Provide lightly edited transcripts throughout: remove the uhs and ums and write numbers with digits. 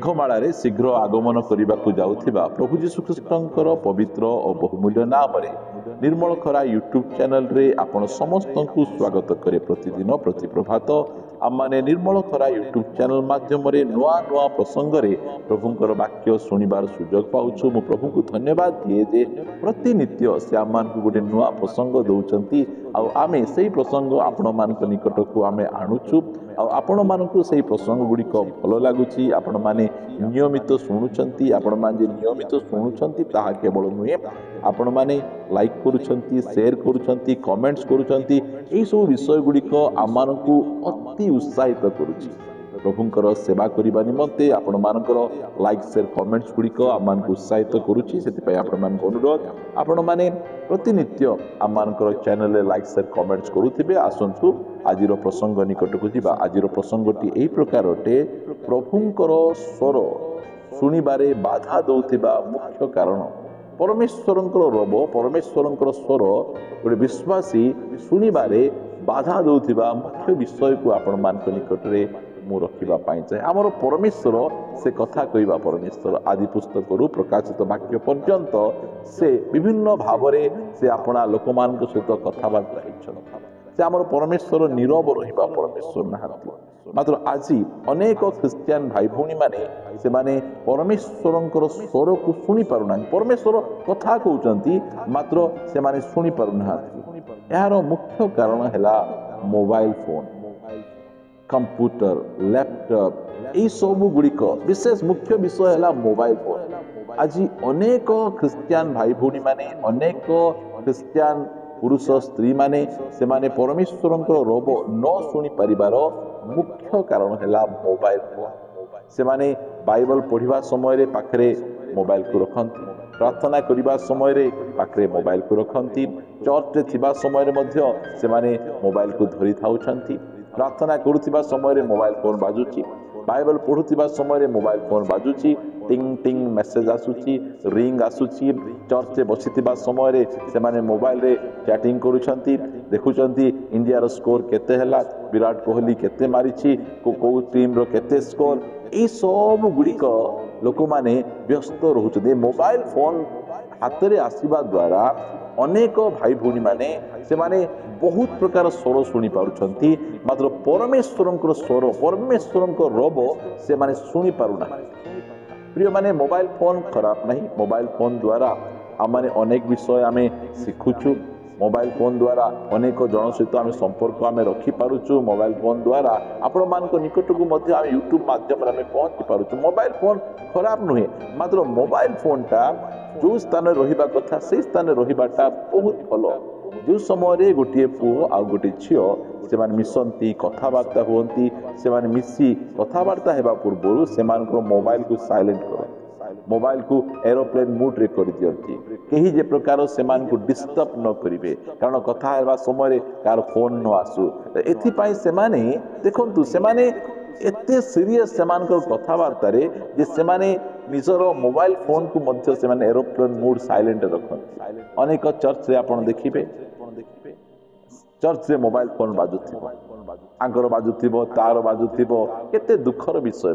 मेघमाळारे शीघ्र आगमन करने जाउथिबा प्रभु जीशु ख्रीष्टंकर पवित्र और बहुमूल्य नाम निर्मल खरा यूट्यूब चैनल रे आपण समस्त को स्वागत करे। प्रतिदिन प्रति प्रभात आम माने निर्मल खरा यूट्यूब चैनल माध्यम नुआ नुआ प्रसंग रे प्रभुंकर वाक्य शुणिबार सुजोग पाउछु। मु प्रभु को धन्यवाद दिए जे प्रतिनित्य से आम मान को गोटे नुआ प्रसंग दउचंती आमे सेही प्रसंग आपण मान निकट को आमे आणुछु आपण मानकु सेही प्रसंग गुड़िक भल लगुच। आपण माने नियमित शुणुचंती आपण माने नियमित शुणुचंती ताहा केवल नुहे आपण माने लाइक करूचंती शेयर करूचंती कमेंट्स करूचंती एई सब विषय गुड़िक आम मानकु अति उत्साहित करूची। प्रभुंकर सेवा करने निमंते आपण मानकर लाइक शेयर कमेंट्स गुड़िक आम मान उत्साहित करूची। सेति आपण मान अनुरोध आपण माने प्रतिनित्य आम मानकर चैनल रे लाइक शेयर कमेंट्स करूथिबे। आसंतु आजिर प्रसंग निकट को जीवा। आजिर प्रसंगटी एई प्रकार अटे प्रभुंकर स्वर शुणिबारे बाधा दउथिबा मुख्य कारण परमेश्वरंकर रब परमेश्वरंकर स्वर गोटे विश्वासी शुणिबारे बाधा दउथिबा मुख्य विषय को आपण मान निकट रे मु रखिबा पाई चाहे। आमर परमेश्वर से कथा कहवा परमेश्वर आदि पुस्तक प्रकाशित वाक्य पर्यंत से विभिन्न भाव से अपना लोक मान सहित कथबार्ता से आमर परमेश्वर नीरव रहिबा परमेश्वर नहांती। मात्र आज अनेक ख्रिस्टियन भाई भौणी माने से माने परमेश्वरंकर स्वर को शुणी पारुना। परमेश्वर कथा कहउचंती मात्र से माने शुणी पारुनाहांती। यार मुख्य कारण हैला मोबाइल फोन कंप्यूटर लैपटॉप यही सब गुड़िक विशेष मुख्य विषय है मोबाइल फोन। आज अनेक ख्रिस्टियन भाई भौणी माने अनेक ख्रिस्टियन पुरुष स्त्री माने से माने परमेश्वरंकर रब न शुणी परिबार मुख्य कारण है मोबाइल फोन। से माने बाइबल पढ़िबा समय पाखरे मोबाइल को रखती, प्रार्थना करने समय पाखरे मोबाइल को रखती, चर्च रे थिबा समय मध्य से माने मोबाइल को धरी थाउछंती, प्रार्थना करुवा समय मोबाइल फोन बाजुची, बाइबल पढ़ुवा समय मोबाइल फोन बाजुची, टिंग टिंग मेसेज आसुची रिंग आसुची, चर्च बसिथिबा समय से माने मोबाइल रे चैटिंग करुछंती देखुचंती इंडिया रो स्कोर केते हैला, विराट कोहली केते मारिछि, को टीम रो केते स्कोर, ए सब गुड़िक लोक माने व्यस्त रहुछथि। मोबाइल फोन हाथ रे आसीबा द्वारा अनेक भाई भौणी माने से माने बहुत प्रकार स्वर शुणी पारुछंती मात्र परमेश्वरंकर स्वर परमेश्वरंकर रब से माने शुणी पारुना। प्रिय माने मोबाइल फोन खराब नहीं। मोबाइल फोन द्वारा आम माने अनेक विषय आमे शिखुछु। मोबाइल फोन द्वारा अनेक जन सहित आम संपर्क आम रखी पारुछु। मोबाइल फोन द्वारा आपण मान निकट को मध्य आम यूट्यूब माध्यम आम पहुंची पारुछु। मोबाइल फोन खराब नुहे मात्र मोबाइल फोन टा जो स्थान रहिबा कथा से स्थान रहिबाटा बहुत भल। जो समय गोटे पुओ आ गोटे झियो से मिसंती कथबार्ता हुंती से मिसी कथबार्ता हेबा पूर्व से मोबाइल को साइलेंट करती, मोबाइल को एरोप्लेन मोड रे कर दियंती कहीं जे प्रकार से डिस्टर्ब न करिवे कारण कथा हेबा समय कार फोन न आसु। एथि पई से माने देखंतु से माने एते सीरियस से कथबार्ता रे जे से माने निजर मोबाइल फोन को मध्य से माने एरोप्लेन मोड साइलेंट रखंती। अनेक चर्च रे आपण देखिबे चर्च रे मोबाइल फोन बाजुथिबो, आंकर बाजुथिबो, तार बाजुथिबो, केते दुखर विषय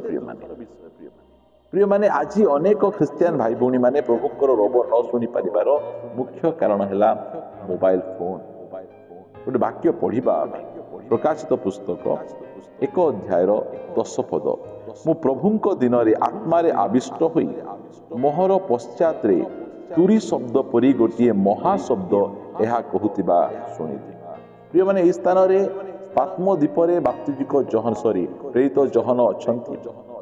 प्रिय माने आज अनेक ख्रिस्टियन भाई भौणी माने प्रभुकर रब न शुणी पारिबार मुख्य कारण हैला मोबाइल फोन। गोटे वाक्य पढ़िबा प्रकाशित पुस्तक 1 अध्याय 10 पद, मु प्रभुंक दिन रे आत्मा रे आविष्ट होई मोहर पश्चात रे तुरी शब्द परी गोटे महाशब्द यह कहूतिबा शुणिथि। प्रिय माने इस स्थान रे पात्मद्वीप रे बाप्तिजिक जहन सरी प्रेरित जहन अछंती।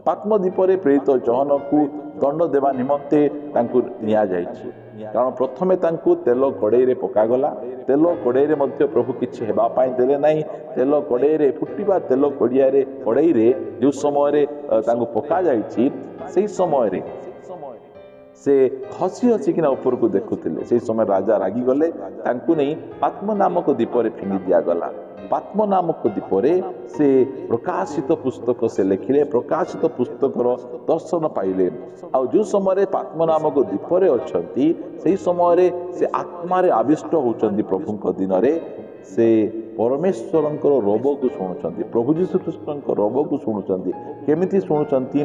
पात्मद्वीप रे प्रेरित जहन को दंड देवा निमंते तांकु निया जाइछि कारण प्रथमे तांकु तेल कड़ाई रे पकागला। तेल कड़ाई रे मध्य प्रभु किछि हेबा पाई देले नाही। तेल कड़ाई रे फुटिबा तेल कड़ाई रे जो समय रे तांकु पका जाइछि सेही समय रे से हसी हसी किना ऊपर को देखुथिले। से समय राजा रागी गले तांकु नहीं पात्म नामक द्वीप रे फिंगी दिया गला। पात्म नामक द्वीप रे से प्रकाशित पुस्तक से लिखिले, प्रकाशित पुस्तकर दर्शन पाइले। आ जो समय पात्म नामक द्वीप रे अछंती सेही समय रे से आत्मा रे आविष्ट होचंती प्रभुंक दिन रे से परमेश्वर रोब को शुणुंट प्रभु जीशु ख्रीष्ट रोब को शुणुंट केमिति शुणुंट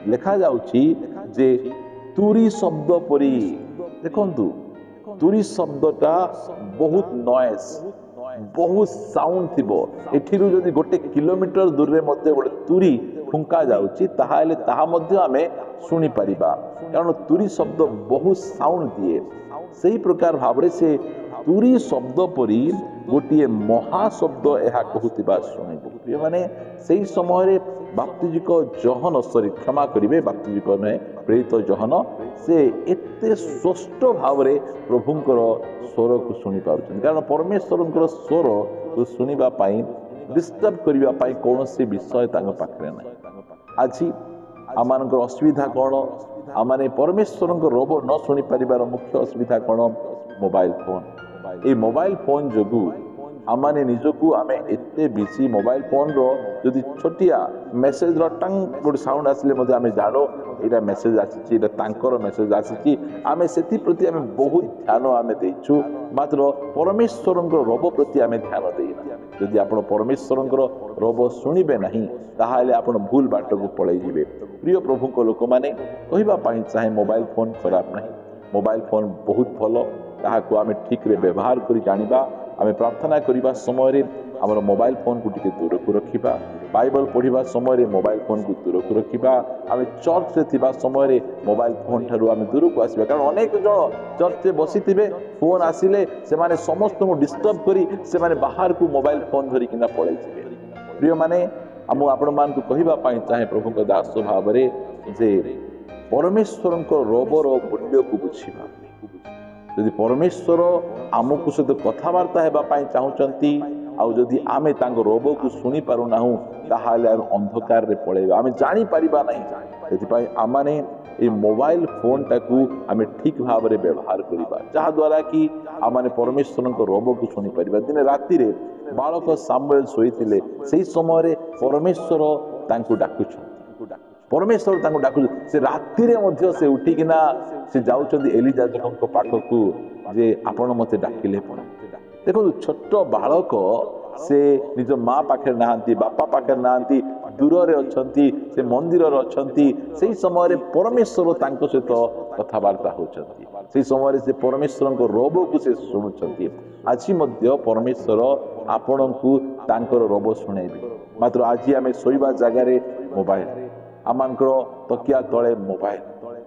लिखा जाउछि जे तुरी शब्द परी देखंतु तुरी शब्दटा बहुत नॉइस बहुत साउंड थिबो एठिरु जदि गोटे किलोमीटर दूर रे मध्ये गोटे तुरी फुंका जाउछि ताहाले ताहा मध्ये आमे सुनी परिबा कारण तुरी शब्द बहुत साउंड दिए सही प्रकार भावरे से तुरी शब्द परी गोटे महाशब्द यह कहूतिबा शुणिबु प्रिय माने सही समय बाप्तिजिक जहन सॉरी क्षमा करिवे बाप्तिजिक ने प्रेरित जहन से एते स्पष्ट भावरे प्रभुंकर स्वर को सुनी पाउछन कारण परमेश्वरंकर स्वर को सुनिबा पई डिस्टर्ब करिबा पई कोनोसी विषय तांग पाखरे नै आछि आमानकर असुविधा कोन आमाने परमेश्वरंकर रोब न सुनी परिबार मुख्य असुविधा कोन मोबाइल फोन ए मोबाइल फोन जोगु आमाने निजकु आमे एते बिसी मोबाइल फोन रो जदि छोटिया मेसेज रो टंग गोटे साउंड आसिले मध्ये आमे जानो एटा मेसेज आसीची एटा तांकर मेसेज आसीची आमे सेति प्रति आमे बहुत ध्यान आमे देछु मात्र परमेश्वरंकर रोब प्रति आमे ध्यान देइना जदि आपण परमेश्वरंकर रोब सुनिबे नाही ताहाले आपण भूल बाट को पळै जिवे प्रिय प्रभु को लोक माने कहिबा पाई चाहे मोबाइल फोन खराब नाही मोबाइल फोन बहुत भलो ताहाको आमे ठीक रे व्यवहार करी जानिबा आमे प्रार्थना करिबा समय रे हमर मोबाइल फोन को टिके दूर को रखिबा बाइबल पढ़िबा समय रे मोबाइल फोन को दूर को रखिबा आमे चर्च रे थिबा समय रे मोबाइल फोन थारु आमे दूर को आसीबा कारण अनेक जण चर्च रे बसिथिबे फोन आसिले से माने समस्त को डिस्टर्ब करी से माने बाहर को मोबाइल फोन धरि किना पळै छिबे प्रिय माने हम आपण मान को कहिबा पाई चाहे प्रभु को दास भाव रे जे परमेश्वरंको रोबर मूल्य को बुझिबा यदि परमेश्वर आमको सहित कथबार्ता हेबा पाई चाहूचंती आउ जदि आमे तांको रोब को सुनी पारु नाहु ताहाले आमे अंधकार रे पळेबा आमे जानि परिबा नाही एथि पाई आमाने ए मोबाइल फोन टाकू आमे ठीक भाव रे व्यवहार करिबा जहा द्वारा कि आमाने परमेश्वरंको रोब को सुनी परिबा दिन राति रे बालक सामुएल सोईथिले सेही समय रे परमेश्वर तांको डाकुछ परमेश्वर तांको डाकु से राति रे मध्य से उठी किना से जाउचंदी एलिजाबेथक पाखकू जे आपण मते डाकिले पण देखो छोट बालक से निज माँ पाखे नाहंती बापा पाखे नाहंती दूर रे अछंती से मंदिर रे अछंती सेही समय रे परमेश्वर तांको सहित कथबार्ता होचंती सेही समय रे से परमेश्वरंको रोब को से सुनुचंती आज मध्य परमेश्वर आपणकू तांकर रोब सुनाइबे मात्र आज आमे सोइबा जगह रे मोबाइल आमानकर तकिया तले मोबाइल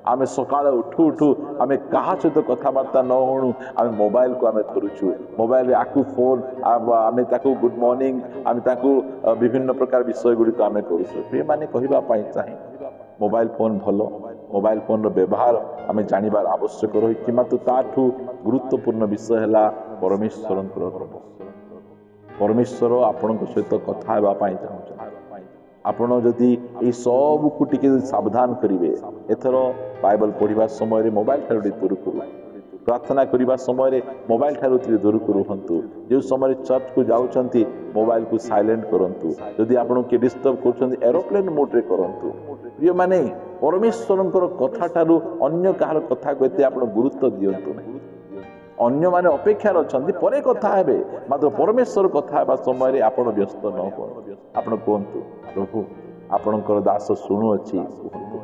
आमे सकाळ उठू उठू आमे कहा सहित कथबार्ता न होणु आमे मोबाइल को आमे धरुछु मोबाइल रे आकु फोन आमे ताकू गुड मॉर्निंग आमे ताकू विभिन्न प्रकार विषय गुडी को आमे करूछु प्रिय माने कहिबा पाई चाहे मोबाइल फोन भलो मोबाइल फोन रो व्यवहार आमे जानिबार आवश्यक रही किमा तो ताठू गुरुत्वपूर्ण विषय हला परमेश्वरंकर रोब परमेश्वर आपनक सहित कथा हेबा पाई चाहू आपण जदि ए सब को टिके सावधान करिवे एथर बाइबल पढ़िबा समय रे मोबाइल ठारू दूर करू प्रार्थना करिबा समय रे मोबाइल ठारू दूर करू हंतु जे समय चर्च को जाउचंती मोबाइल को साइलेंट करंतु जदि आपण के डिस्टर्ब करचंती एरोप्लेन मोड रे करंतु प्रिय माने परमेश्वरंकर कथा ठारू अन्य काहर कथा को एते आपण गुरुत्व दियंतु नै अन्य माने अपेक्षा रचंती परे कथा हेबे मात्र परमेश्वर कथा हेबा समय रे आपण व्यस्त न हो आपण कोंतु प्रभु आपणकर दास शुणु अच्छी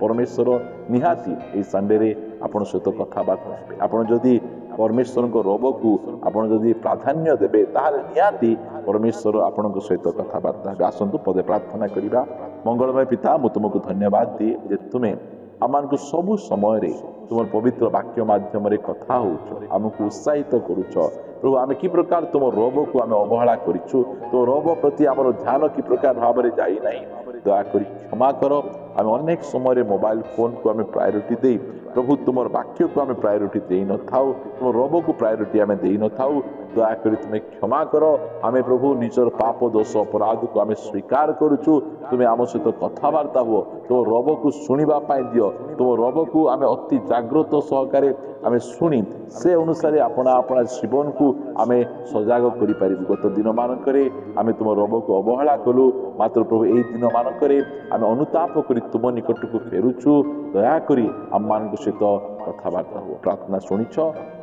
परमेश्वर निहाती ए संडे रे आपण सहित कथबार्ता हेबे आपण जदि परमेश्वर को रोब को आपण जदि प्राधान्य देबे ताहाले निहाती परमेश्वर आपणक सहित कथबार्ता हेबे आसंतु पदे प्रार्थना करिबा मंगलमय पिता मु तुमको धन्यवाद दी जे तुमे आमान को सबु समय रे तुम पवित्र वाक्य माध्यम रे कथा होउछ हमको उत्साहित करूछ प्रभु आमे की प्रकार तुम रोब को आमे अवहेला करिछु तो रोब प्रति हमर ध्यान की प्रकार भाव रे जाई नाही दया करी क्षमा करो आमे अनेक समय रे मोबाइल फोन को आमे प्रायोरिटी देई प्रभु तुमर वाक्य को आमे प्रायोरिटी देई न थाउ तुम रोब को प्रायोरिटी आमे देई न थाउ दया करी तुमे क्षमा करो आमे प्रभु निजर पाप दोष अपराध को आमे स्वीकार करूछु तुमे आम सहित कथबार्ता हो तो रोब को सुनिबा पाई दियो तो रोब को आमे अति जागृत सहकारे आमे सुनी से अनुसार अपना अपना जीवन को आमे सजाग करि परिबु गत दिन मानकरे आमे तुम रोब को अवहेला कलु मात्र प्रभु एई दिन मानकरे आमे अनुताप करि तुम निकट को फेरुछु दया करी आम मान सहित कथबार्ता हो प्रार्थना सुनिछ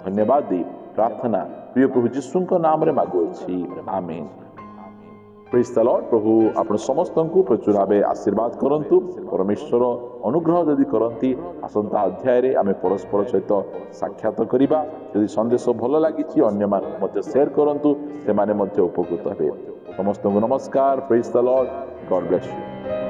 धन्यवाद दी प्रार्थना प्रिय प्रभु यीशुଙ୍କ नामରେ ମାଗୁଅଛି आमेन। Praise the lord. प्रभु आपण समस्त को प्रचुर भाव आशीर्वाद करंतु। परमेश्वर अनुग्रह यदि करती आसंता अध्याय रे आमे परस्पर सहित साक्षात करिबा। यदि संदेश भल लागि अन्य मान मध्य शेयर करंतु से माने मध्य उपकृत हेबे। समस्त को नमस्कार। Praise the Lord. God bless you.